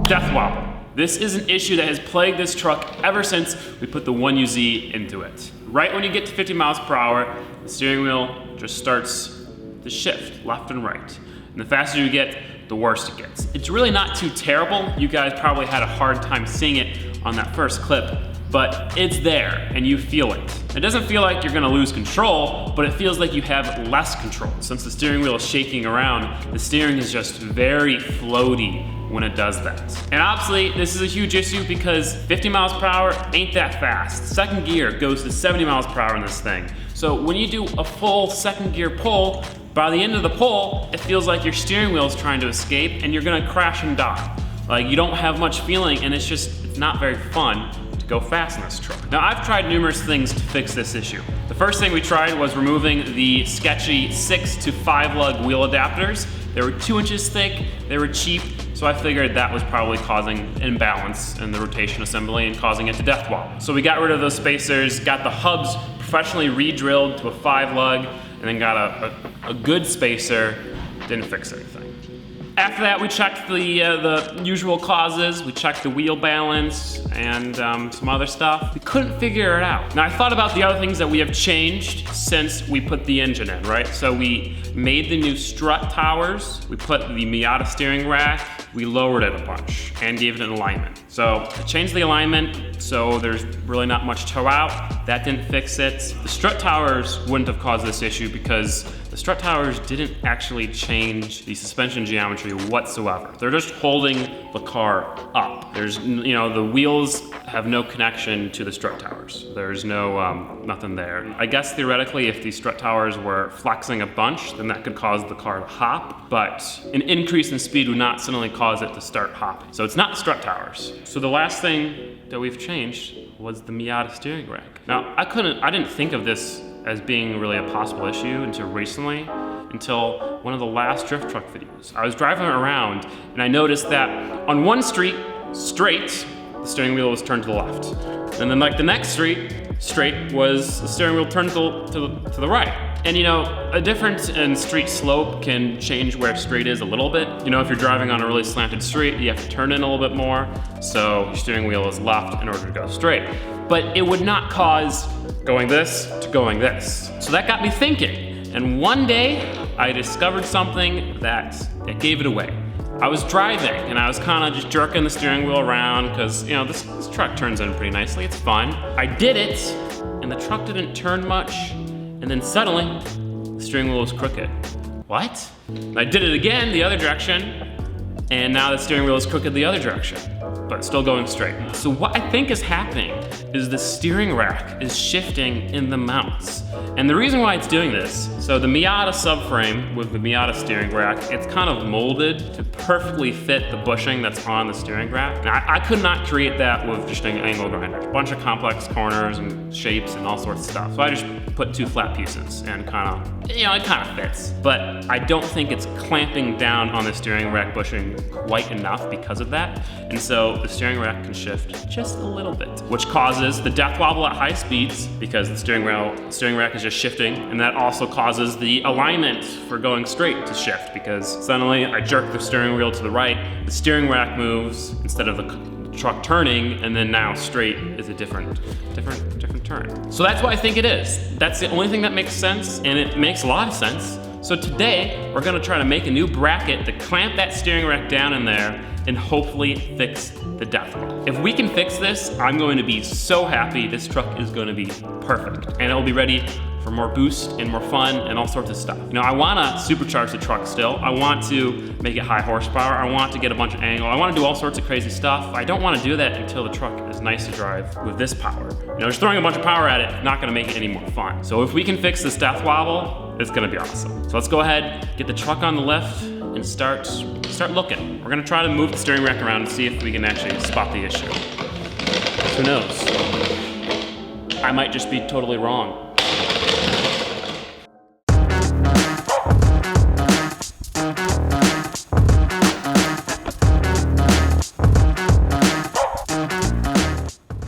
Death wobble. This is an issue that has plagued this truck ever since we put the 1UZ into it. Right when you get to 50 miles per hour, the steering wheel just starts to shift left and right. And the faster you get, the worse it gets. It's really not too terrible. You guys probably had a hard time seeing it on that first clip, but it's there and you feel it. It doesn't feel like you're gonna lose control, but it feels like you have less control. Since the steering wheel is shaking around, the steering is just very floaty when it does that. And obviously, this is a huge issue because 50 miles per hour ain't that fast. Second gear goes to 70 miles per hour in this thing. So when you do a full second gear pull, by the end of the pull, it feels like your steering wheel is trying to escape and you're gonna crash and die. Like, you don't have much feeling and it's not very fun to go fast in this truck. Now, I've tried numerous things to fix this issue. The first thing we tried was removing the sketchy 6 to 5 lug wheel adapters. They were 2 inches thick, they were cheap, so I figured that was probably causing imbalance in the rotation assembly and causing it to death wobble. So we got rid of those spacers, got the hubs professionally re-drilled to a 5 lug, and then got a good spacer, didn't fix anything. After that, we checked the usual causes. We checked the wheel balance and some other stuff. We couldn't figure it out. Now, I thought about the other things that we have changed since we put the engine in, right? So we made the new strut towers. We put the Miata steering rack. We lowered it a bunch and gave it an alignment. So I changed the alignment, so there's really not much toe out. That didn't fix it. The strut towers wouldn't have caused this issue because the strut towers didn't actually change the suspension geometry whatsoever. They're just holding the car up. There's, the wheels have no connection to the strut towers. There's nothing there. I guess theoretically, if the strut towers were flexing a bunch, then that could cause the car to hop, but an increase in speed would not suddenly cause it to start hopping. So it's not the strut towers. So the last thing that we've changed was the Miata steering rack. Now, I didn't think of this as being really a possible issue until recently, until one of the last drift truck videos. I was driving around and I noticed that on one street, straight, the steering wheel was turned to the left. And then like the next street, straight, was the steering wheel turned to the right. And a difference in street slope can change where straight is a little bit. If you're driving on a really slanted street, you have to turn in a little bit more, so your steering wheel is left in order to go straight. But it would not cause going this to going this. So that got me thinking, and one day I discovered something that gave it away. I was driving and I was kind of just jerking the steering wheel around because this truck turns in pretty nicely, it's fun. I did it and the truck didn't turn much, and then suddenly the steering wheel was crooked. What? I did it again the other direction, and now the steering wheel is crooked the other direction, but still going straight. So what I think is happening is the steering rack is shifting in the mounts. And the reason why it's doing this, so the Miata subframe with the Miata steering rack, it's kind of molded to perfectly fit the bushing that's on the steering rack. Now, I could not create that with just an angle grinder. A bunch of complex corners and shapes and all sorts of stuff. So I just put 2 flat pieces and it kind of fits. But I don't think it's clamping down on the steering rack bushing quite enough because of that. And so the steering rack can shift just a little bit, which causes the death wobble at high speeds because the steering rack is just shifting, and that also causes the alignment for going straight to shift because suddenly I jerk the steering wheel to the right, the steering rack moves instead of the truck turning, and then now straight is a different turn. So that's what I think it is. That's the only thing that makes sense, and it makes a lot of sense. So today, we're gonna try to make a new bracket to clamp that steering rack down in there and hopefully fix the death wobble. If we can fix this, I'm going to be so happy. This truck is going to be perfect, and it'll be ready for more boost and more fun and all sorts of stuff. I want to supercharge the truck still. I want to make it high horsepower. I want to get a bunch of angle. I want to do all sorts of crazy stuff. I don't want to do that until the truck is nice to drive with this power. Just throwing a bunch of power at it, not going to make it any more fun. So if we can fix this death wobble, it's going to be awesome. So let's go ahead, get the truck on the lift, and start looking. We're gonna try to move the steering rack around and see if we can actually spot the issue. Who knows? I might just be totally wrong.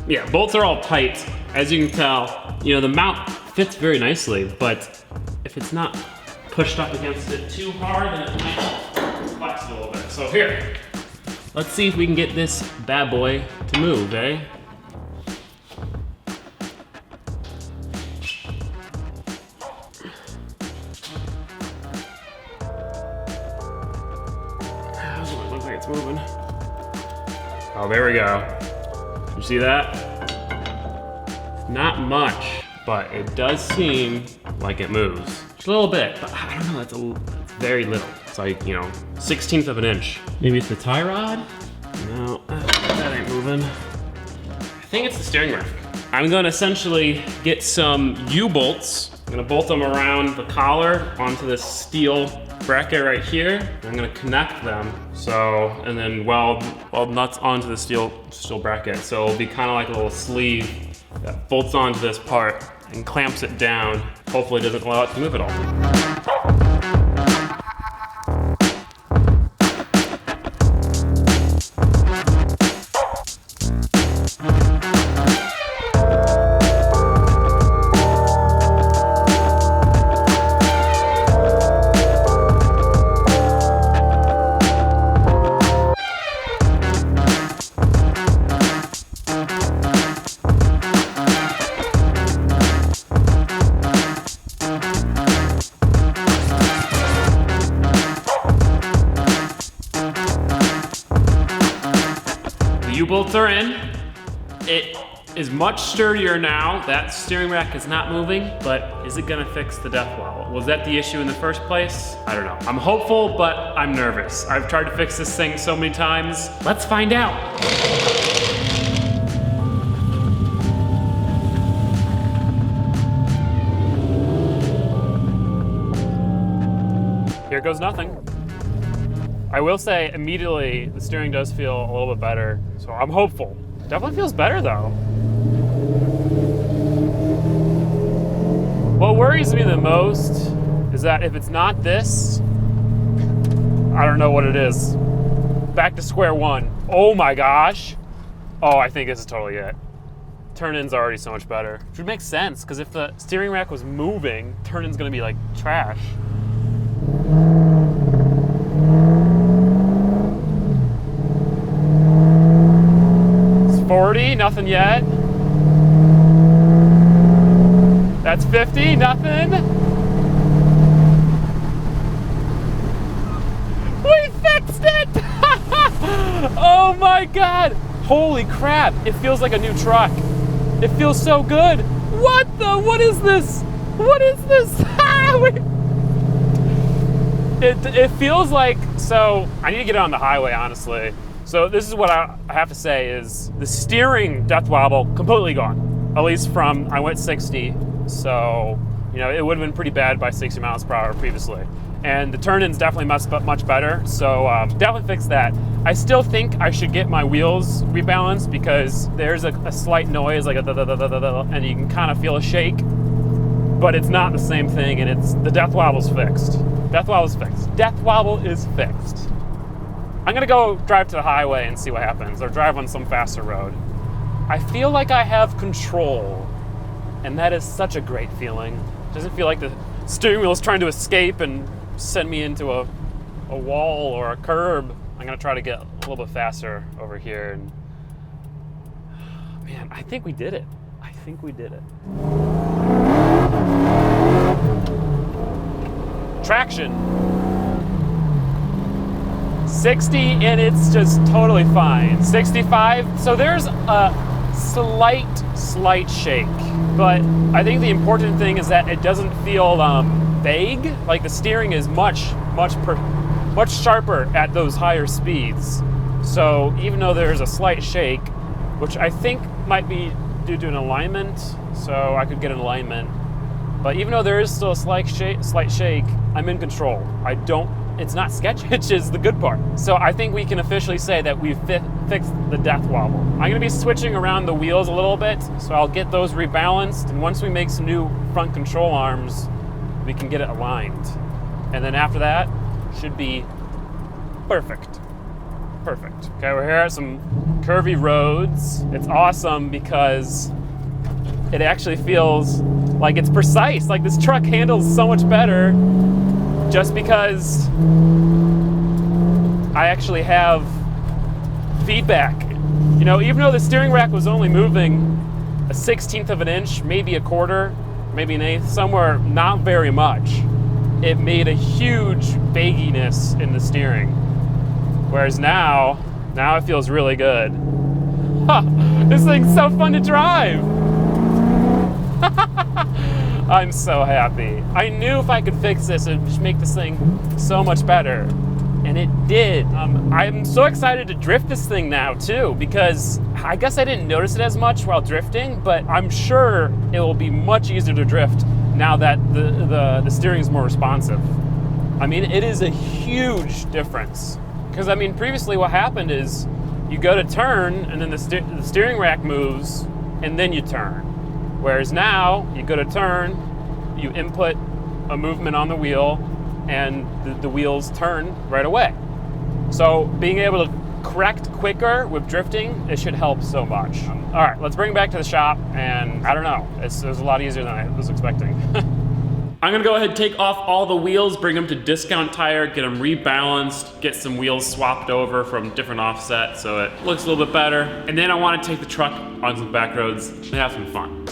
Yeah, bolts are all tight. As you can tell, the mount fits very nicely, but if it's not pushed up against it too hard, then it might flex a little bit. So here, Let's see if we can get this bad boy to move, eh? It looks like it's moving. Oh, there we go. You see that? Not much, but it does seem like it moves. Just a little bit, but I don't know, it's very little. It's like, you know, 1/16 of an inch. Maybe it's the tie rod? No, that ain't moving. I think it's the steering rack. I'm gonna essentially get some U-bolts. I'm gonna bolt them around the collar onto this steel bracket right here. I'm gonna connect them. So, and then weld nuts onto the steel bracket. So it'll be kind of like a little sleeve that bolts onto this part and clamps it down. Hopefully it doesn't allow it to move at all. U-bolts are in. It is much sturdier now. That steering rack is not moving, but is it gonna fix the death wobble? Was that the issue in the first place? I don't know. I'm hopeful, but I'm nervous. I've tried to fix this thing so many times. Let's find out. Here goes nothing. I will say immediately the steering does feel a little bit better, so I'm hopeful. Definitely feels better though. What worries me the most is that if it's not this, I don't know what it is. Back to square one. Oh my gosh. Oh, I think this is totally it. Turn-in's already so much better. Which would make sense, because if the steering rack was moving, turn-in's gonna be like trash. 40, nothing yet. That's 50, nothing. We fixed it! Oh my God! Holy crap, it feels like a new truck. It feels so good. What is this? What is this? It feels like, so I need to get it on the highway, honestly. So this is what I have to say is the steering death wobble completely gone. At least from, I went 60. So, you know, it would have been pretty bad by 60 miles per hour previously. And the turn-in's definitely much better. So definitely fix that. I still think I should get my wheels rebalanced because there's a slight noise, like a da-da-da-da-da-da, and you can kind of feel a shake, but it's not the same thing, and it's, the death wobble's fixed. Death wobble's fixed. Death wobble is fixed. I'm gonna go drive to the highway and see what happens, or drive on some faster road. I feel like I have control, and that is such a great feeling. It doesn't feel like the steering wheel is trying to escape and send me into a wall or a curb. I'm gonna try to get a little bit faster over here, and man, I think we did it. I think we did it. Traction. 60 and it's just totally fine. 65, so there's a slight shake, but I think the important thing is that it doesn't feel vague. Like the steering is much sharper at those higher speeds. So even though there's a slight shake, which I think might be due to an alignment, so I could get an alignment. But even though there is still a slight shake, I'm in control. It's not sketchy, which is the good part. So I think we can officially say that we've fixed the death wobble. I'm gonna be switching around the wheels a little bit, so I'll get those rebalanced, and once we make some new front control arms, we can get it aligned. And then after that, should be perfect. Perfect. Okay, we're here at some curvy roads. It's awesome because it actually feels like it's precise. Like this truck handles so much better just because I actually have feedback. You know, even though the steering rack was only moving a 1/16 of an inch, maybe a quarter, maybe an eighth, somewhere not very much, it made a huge bagginess in the steering. Whereas now it feels really good. This thing's so fun to drive. I'm so happy. I knew if I could fix this, it would just make this thing so much better. And it did. I'm so excited to drift this thing now too, because I guess I didn't notice it as much while drifting, but I'm sure it will be much easier to drift now that the steering is more responsive. I mean, it is a huge difference. Because I mean, previously what happened is you go to turn and then the steering rack moves and then you turn. Whereas now you go to turn, you input a movement on the wheel and the wheels turn right away. So being able to correct quicker with drifting, it should help so much. All right, let's bring it back to the shop, and I don't know, it was a lot easier than I was expecting. I'm gonna go ahead and take off all the wheels, bring them to Discount Tire, get them rebalanced, get some wheels swapped over from different offsets so it looks a little bit better. And then I wanna take the truck on some back roads and have some fun.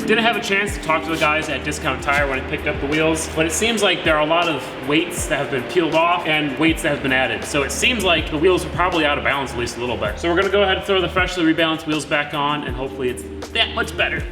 Didn't have a chance to talk to the guys at Discount Tire when I picked up the wheels, but it seems like there are a lot of weights that have been peeled off and weights that have been added. So it seems like the wheels are probably out of balance at least a little bit. So we're gonna go ahead and throw the freshly rebalanced wheels back on, and hopefully it's that much better.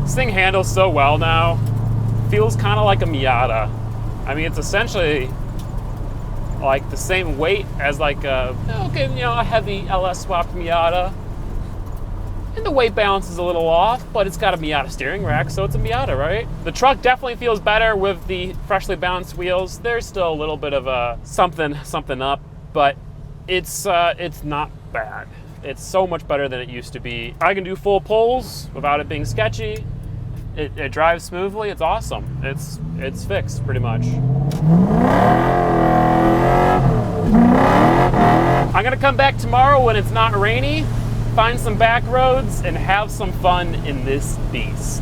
This thing handles so well now. Feels kind of like a Miata. I mean, it's essentially like the same weight as like a heavy LS swapped Miata. And the weight balance is a little off, but it's got a Miata steering rack, so it's a Miata, right? The truck definitely feels better with the freshly balanced wheels. There's still a little bit of a something up, but it's not bad. It's so much better than it used to be. I can do full pulls without it being sketchy. It drives smoothly. It's awesome. It's fixed pretty much. I'm gonna come back tomorrow when it's not rainy, find some back roads, and have some fun in this beast.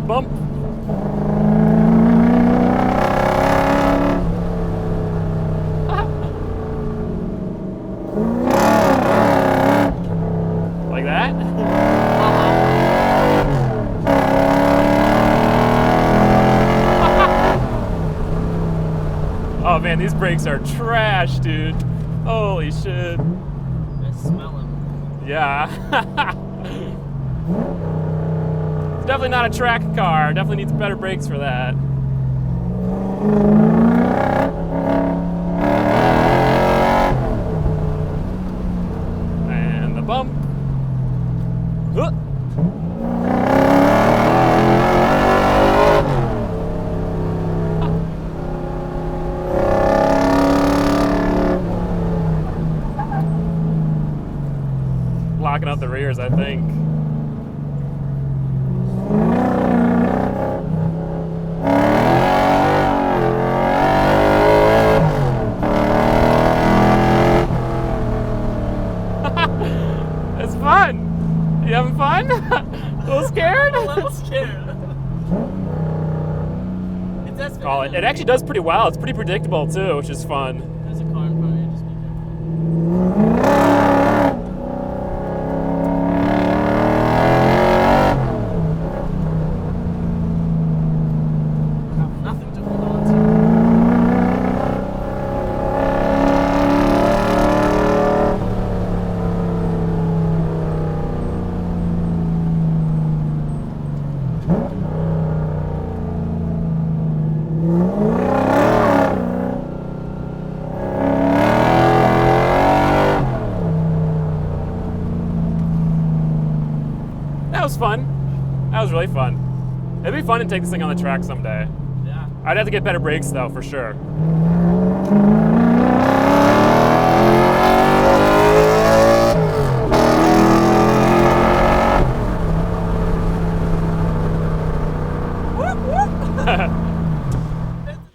Bump. Like that? Oh man, these brakes are trash, dude. Holy shit. I smell them. Yeah. Definitely not a track car. Definitely needs better brakes for that. And the bump. Huh. Locking up the rears, I think. It's fun. You having fun? A little scared? A little scared. It actually does pretty well. It's pretty predictable too, which is fun. There's a car in front of you. Just be careful. Nothing to hold on to. was fun. That was really fun. It'd be fun to take this thing on the track someday. Yeah. I'd have to get better brakes though, for sure.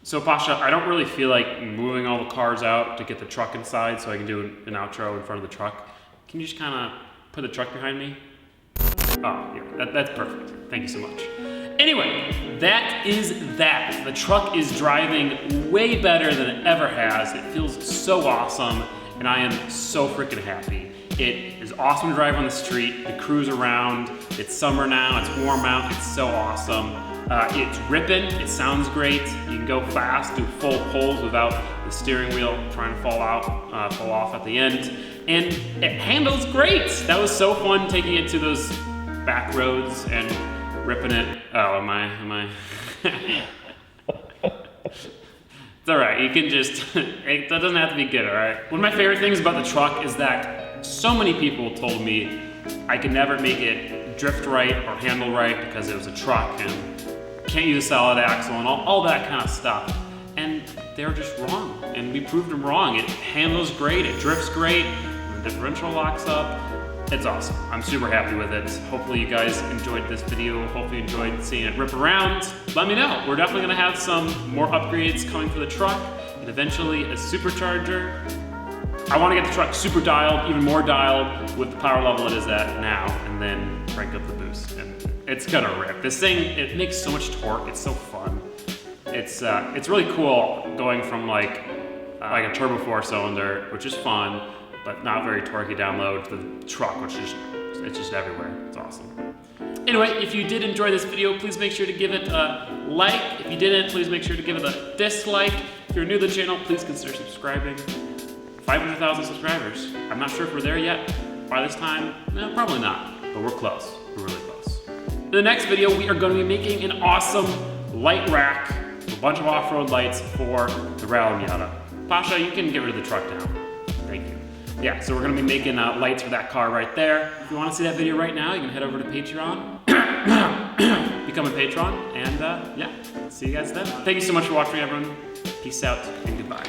So Pasha, I don't really feel like moving all the cars out to get the truck inside so I can do an outro in front of the truck. Can you just kind of put the truck behind me? Oh, yeah, that's perfect. Thank you so much. Anyway, that is that. The truck is driving way better than it ever has. It feels so awesome, and I am so freaking happy. It is awesome to drive on the street, to cruise around. It's summer now, it's warm out, it's so awesome. It's ripping, it sounds great. You can go fast, do full pulls without the steering wheel trying to fall off at the end. And it handles great. That was so fun taking it to those back roads and ripping it. Oh, am I? It's all right, you can just, that doesn't have to be good, all right? One of my favorite things about the truck is that so many people told me I could never make it drift right or handle right because it was a truck and can't use a solid axle and all that kind of stuff. And they were just wrong, and we proved them wrong. It handles great, it drifts great, the differential locks up. It's awesome. I'm super happy with it. Hopefully you guys enjoyed this video. Hopefully you enjoyed seeing it rip around. Let me know. We're definitely gonna have some more upgrades coming for the truck and eventually a supercharger. I wanna get the truck super dialed, even more dialed with the power level it is at now, and then crank up the boost. And it's gonna rip. This thing, it makes so much torque. It's so fun. It's really cool going from like a turbo 4-cylinder, which is fun, but not very torquey down low, to the truck, which is it's just everywhere. It's awesome. Anyway, if you did enjoy this video, please make sure to give it a like. If you didn't, please make sure to give it a dislike. If you're new to the channel, please consider subscribing. 500,000 subscribers. I'm not sure if we're there yet. By this time, no, probably not, but we're close. We're really close. In the next video, we are going to be making an awesome light rack, a bunch of off-road lights for the Rally Miata. Pasha, you can get rid of the truck now. Thank you. Yeah, so we're gonna be making lights for that car right there. If you wanna see that video right now, you can head over to Patreon, become a patron, and yeah, see you guys then. Thank you so much for watching, everyone. Peace out and goodbye.